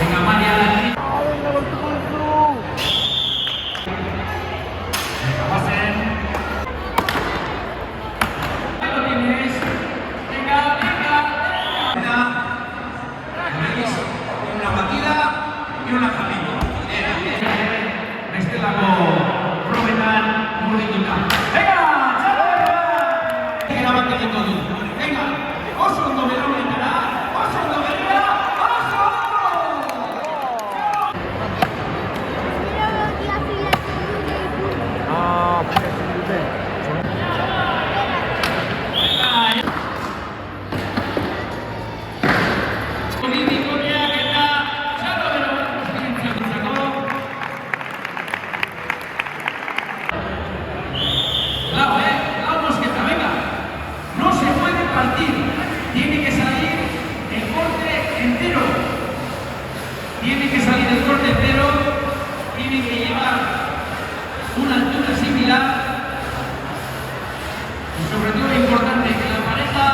Venga, María. Venga, pasen. Ahí lo tienes. Venga, venga. ¿Veis? Una batida y una camino. Bestelako probetan murgituta. Venga! Erabat egiten du. Venga! Oso ondo belaunetara! Oso ondo begira! Oso ondo! Politikoak eta txalo bero guztientzako. La mosqueta, venga. No se puede partir. Tiene que salir el corte entero. Tiene que salir el corte entero. Tiene que llevar una altura similar. Y sobre todo importante que la pareja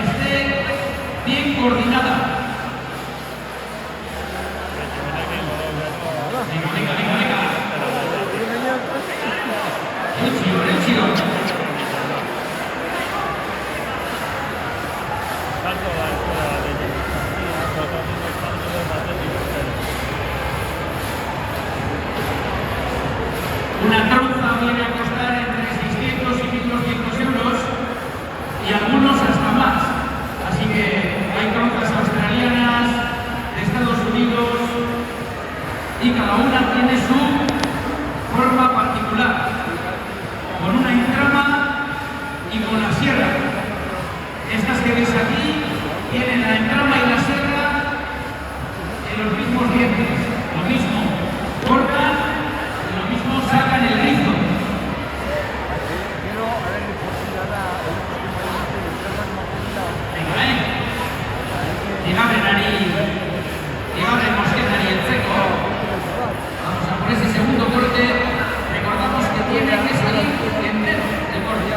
esté bien coordinada. Venga, venga, venga, venga. El chilo. Una tronza viene a costar entre 600 y 1.200 euros y algunos hasta más. Así que hay tronzas australianas, de Estados Unidos y cada una tiene su forma particular, con una entrama y con la sierra. Estas que veis aquí tienen la entrama y la sierra en los mismos dientes, lo mismo cortan y lo mismo sacan el rizo. Venga, Digabre mosquetari entzeko. Vamos a por ese segundo corte. Recordamos que tiene que salir entero el corte.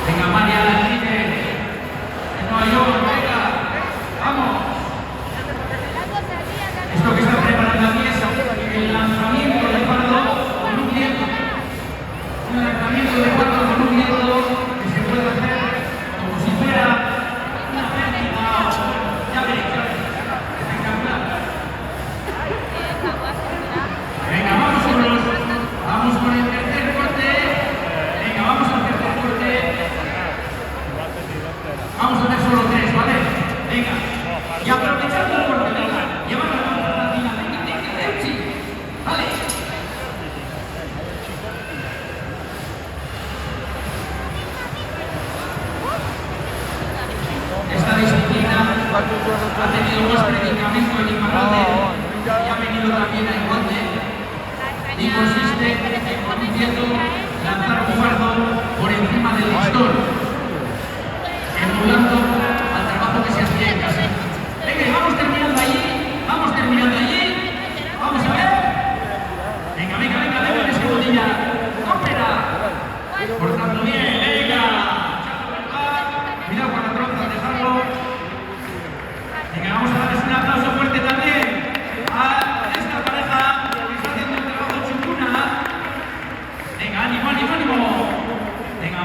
Venga, María, de Nueva York, venga, vamos. Esto que está preparando aquí es el lanzamiento de fardo con un viento. Un lanzamiento de fardo con un viento que se puede hacer como si fuera una práctica. Ya veréis, espectacular. Venga, vamos con el tercer corte. Venga, vamos al tercer corte. Vamos a hacer solo 3, ¿vale? Venga. Y aprovechando el corte, venga. Llevar la cabeza al final. Venga, sí. Vale. Esta disciplina ha tenido más predicamento en Iparralde y ha venido también a Igualde. Y consiste en conduciendo lanzar un fardo por encima del listón, emulando al trabajo que se hacía en casa. Venga, vamos terminando allí. Vamos a ver. Venga, esa botella. ¡Cópera! Cortando bien, venga. Cuidado con la tronza, dejarlo. Venga, vamos a darles un aplauso fuerte también a esta pareja que está haciendo un trabajo chunguna. Venga, ánimo. Venga,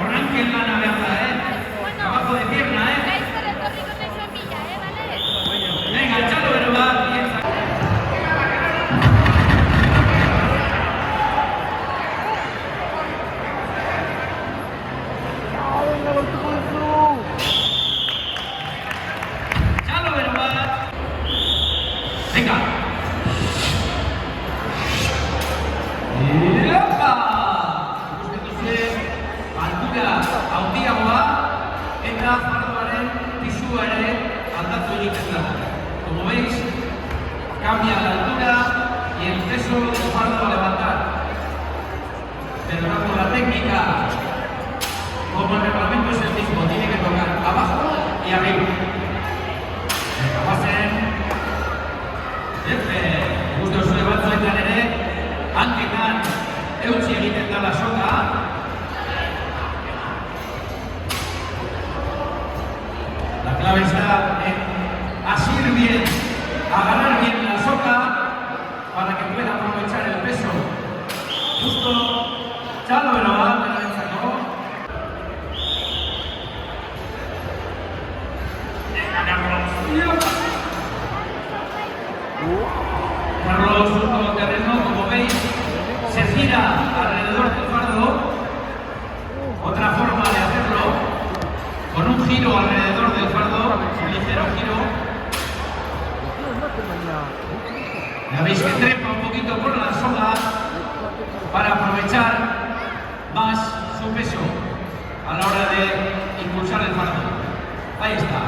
arranquen la navega, trabajo de pierna, Venga, echalo, pero va. Echalo, pero va. Venga. Altura handiagoa eta fardoaren pisua ere aldatu egiten da. Como veis, cambia la altura y el peso del fardo a levantar. Pero tanto la técnica como el reglamento es el mismo, tiene que tocar abajo y arriba. Venga, pasen. Gusto zure batzuetan ere, hanketan eutsi egiten da la soka. clave está en asir bien, agarrar bien la soca para que pueda aprovechar el peso. Justo, ya lo verá, pero le sacó. Carlos, un nuevo terreno, como veis, se gira alrededor del fardo. Otra forma de hacerlo, con un giro alrededor del fardo, un ligero giro. Ya veis que trepa un poquito por la soga para aprovechar más su peso a la hora de impulsar el fardo. Ahí está.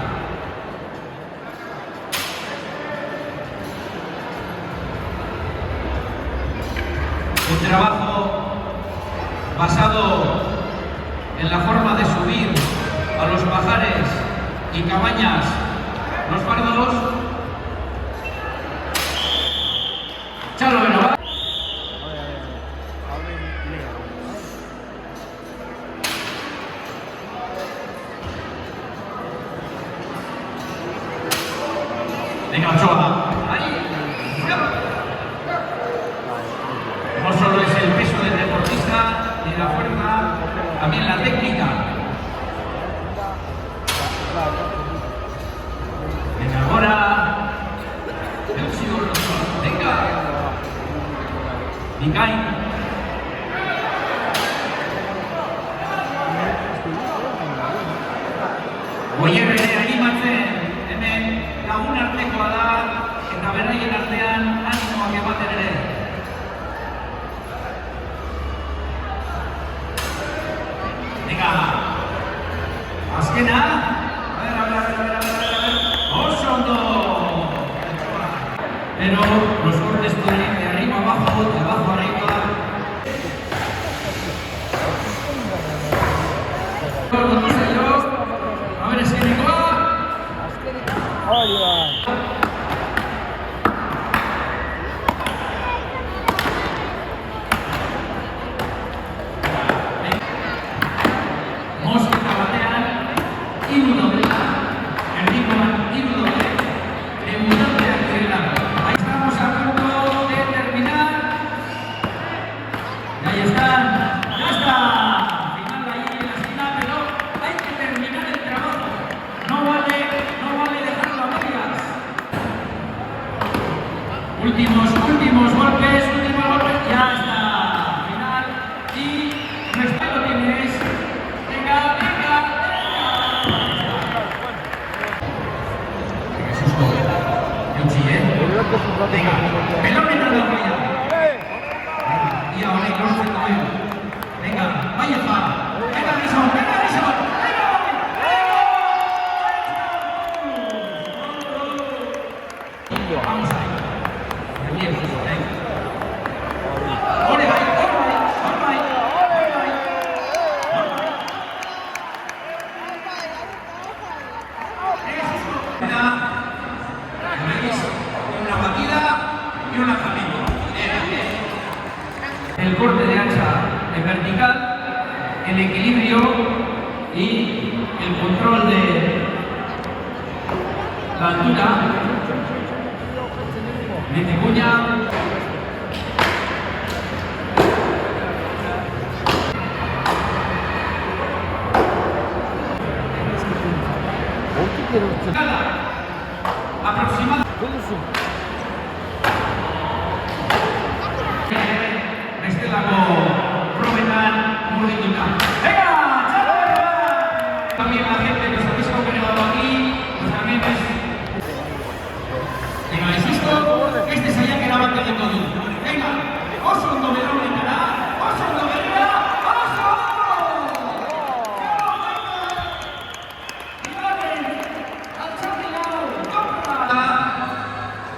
Un trabajo basado en la forma de subir a los pajares y cabañas los fardos. Chalo Benova. Venga, Ochoa. Ahí. No solo es el peso del deportista ni la fuerza, también la técnica. Venga, ahora. Venga. Nikai. Oye, animatzen, hemen lagun artekoa da, eta berraien artean animoak ematen ere. Venga, azkena. A ver. Oso ondo. Pero los cortes pueden ir de arriba abajo, de abajo arriba. A ver, esquenekoa. Mosketa batean, hiru daudela, erdikoan hiru daude, debutanteak direla. Ahí estamos a punto de terminar. Y ahí están, ya está. Final ahí en la esquina, pero hay que terminar el trabajo. No vale dejarlo a medias. Últimos golpes, ya está. Final y nuestro lo tienes. Venga. Venga, pelón en la playa. Y ahora hay los de cabello. Venga, vaya fa. Venga, Rison. Vamos ahí. Bien, venga. Ole, vaya. Una batida y una camino. El corte de hacha en vertical, el equilibrio y el control de la altura. Mete cuña. Aproximadamente. Bestelako probetan murgituta. ¡Venga! También la gente que se ha visto generado aquí, pues también es... Venga, el susto, este se haya quedado antes de todo. Venga, oso ondo belón entrará, oso ondo belón, oso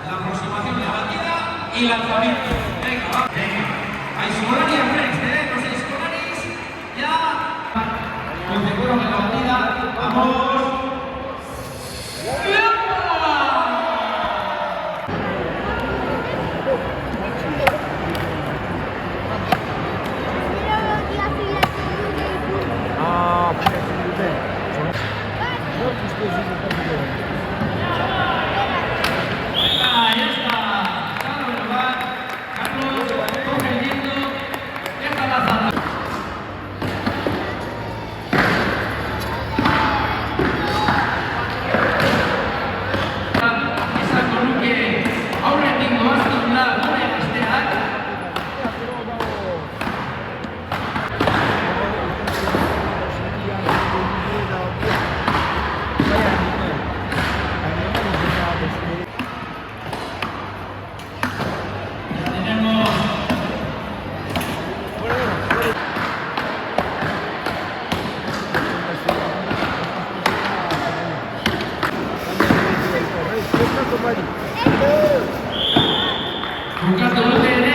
la aproximación de la batida y lanzamiento. Venga. Hay Scolari al frente, los Scolaris ya conseguyeron en la batida. Vamos. Ah, Ducato UTN